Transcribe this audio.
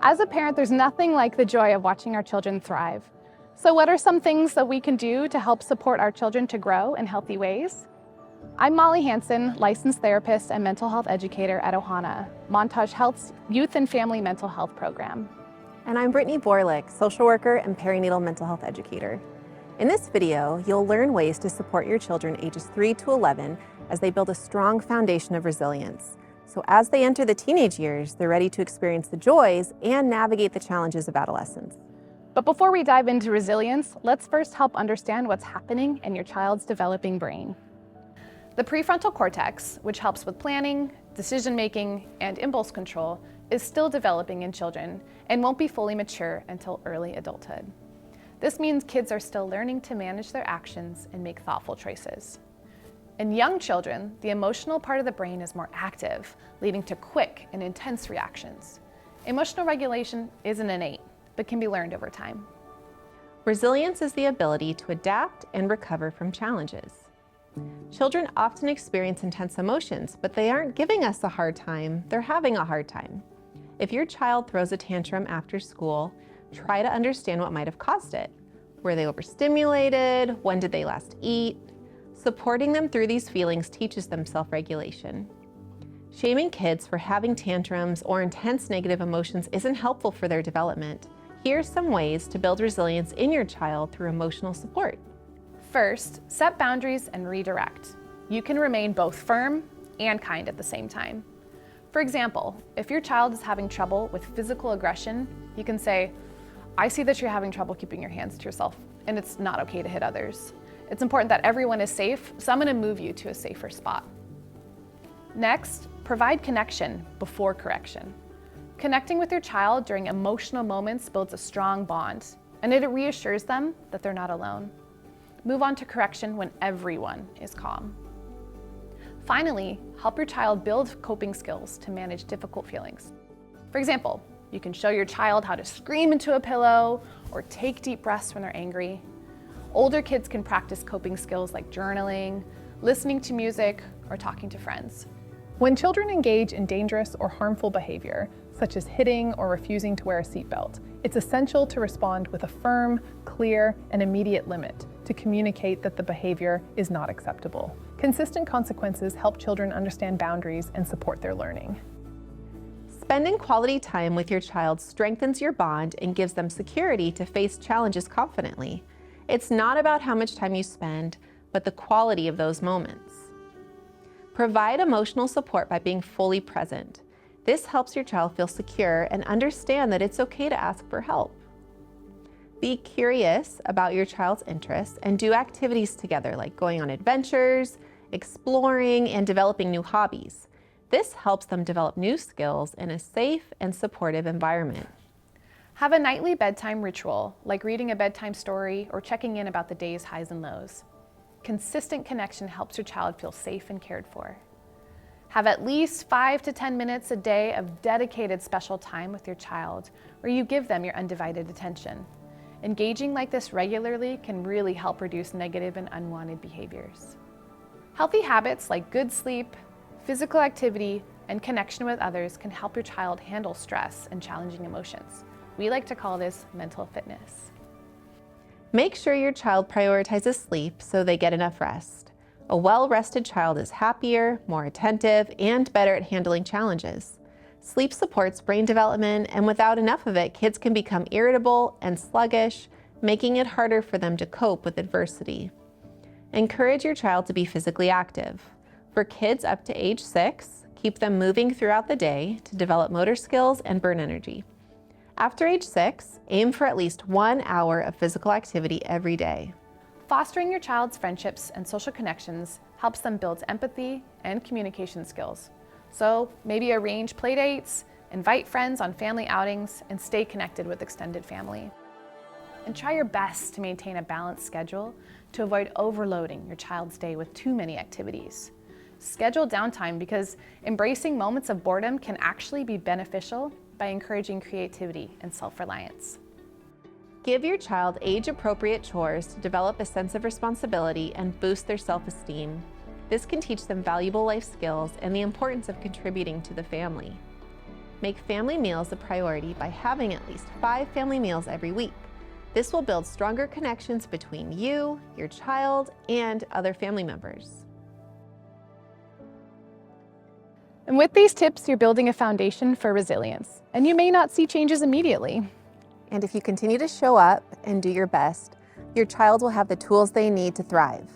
As a parent, there's nothing like the joy of watching our children thrive. So what are some things that we can do to help support our children to grow in healthy ways? I'm Molly Hansen, licensed therapist and mental health educator at Ohana, Montage Health's youth and family mental health program. And I'm Brittany Borlick, social worker and perinatal mental health educator. In this video, you'll learn ways to support your children ages 3 to 11 as they build a strong foundation of resilience. So as they enter the teenage years, they're ready to experience the joys and navigate the challenges of adolescence. But before we dive into resilience, let's first help understand what's happening in your child's developing brain. The prefrontal cortex, which helps with planning, decision-making, and impulse control, is still developing in children and won't be fully mature until early adulthood. This means kids are still learning to manage their actions and make thoughtful choices. In young children, the emotional part of the brain is more active, leading to quick and intense reactions. Emotional regulation isn't innate, but can be learned over time. Resilience is the ability to adapt and recover from challenges. Children often experience intense emotions, but they aren't giving us a hard time, they're having a hard time. If your child throws a tantrum after school, try to understand what might have caused it. Were they overstimulated? When did they last eat? Supporting them through these feelings teaches them self-regulation. Shaming kids for having tantrums or intense negative emotions isn't helpful for their development. Here's some ways to build resilience in your child through emotional support. First, set boundaries and redirect. You can remain both firm and kind at the same time. For example, if your child is having trouble with physical aggression, you can say, "I see that you're having trouble keeping your hands to yourself, and it's not okay to hit others. It's important that everyone is safe, so I'm going to move you to a safer spot." Next, provide connection before correction. Connecting with your child during emotional moments builds a strong bond, and it reassures them that they're not alone. Move on to correction when everyone is calm. Finally, help your child build coping skills to manage difficult feelings. For example, you can show your child how to scream into a pillow or take deep breaths when they're angry. Older kids can practice coping skills like journaling, listening to music, or talking to friends. When children engage in dangerous or harmful behavior, such as hitting or refusing to wear a seatbelt, it's essential to respond with a firm, clear, and immediate limit to communicate that the behavior is not acceptable. Consistent consequences help children understand boundaries and support their learning. Spending quality time with your child strengthens your bond and gives them security to face challenges confidently. It's not about how much time you spend, but the quality of those moments. Provide emotional support by being fully present. This helps your child feel secure and understand that it's okay to ask for help. Be curious about your child's interests and do activities together like going on adventures, exploring, and developing new hobbies. This helps them develop new skills in a safe and supportive environment. Have a nightly bedtime ritual, like reading a bedtime story or checking in about the day's highs and lows. Consistent connection helps your child feel safe and cared for. Have at least 5 to 10 minutes a day of dedicated special time with your child, where you give them your undivided attention. Engaging like this regularly can really help reduce negative and unwanted behaviors. Healthy habits like good sleep, physical activity, and connection with others can help your child handle stress and challenging emotions. We like to call this mental fitness. Make sure your child prioritizes sleep so they get enough rest. A well-rested child is happier, more attentive, and better at handling challenges. Sleep supports brain development, and without enough of it, kids can become irritable and sluggish, making it harder for them to cope with adversity. Encourage your child to be physically active. For kids up to age 6, keep them moving throughout the day to develop motor skills and burn energy. After age 6, aim for at least 1 hour of physical activity every day. Fostering your child's friendships and social connections helps them build empathy and communication skills. So maybe arrange play dates, invite friends on family outings, and stay connected with extended family. And try your best to maintain a balanced schedule to avoid overloading your child's day with too many activities. Schedule downtime because embracing moments of boredom can actually be beneficial by encouraging creativity and self-reliance. Give your child age-appropriate chores to develop a sense of responsibility and boost their self-esteem. This can teach them valuable life skills and the importance of contributing to the family. Make family meals a priority by having at least 5 family meals every week. This will build stronger connections between you, your child, and other family members. And with these tips, you're building a foundation for resilience, and you may not see changes immediately. And if you continue to show up and do your best, your child will have the tools they need to thrive.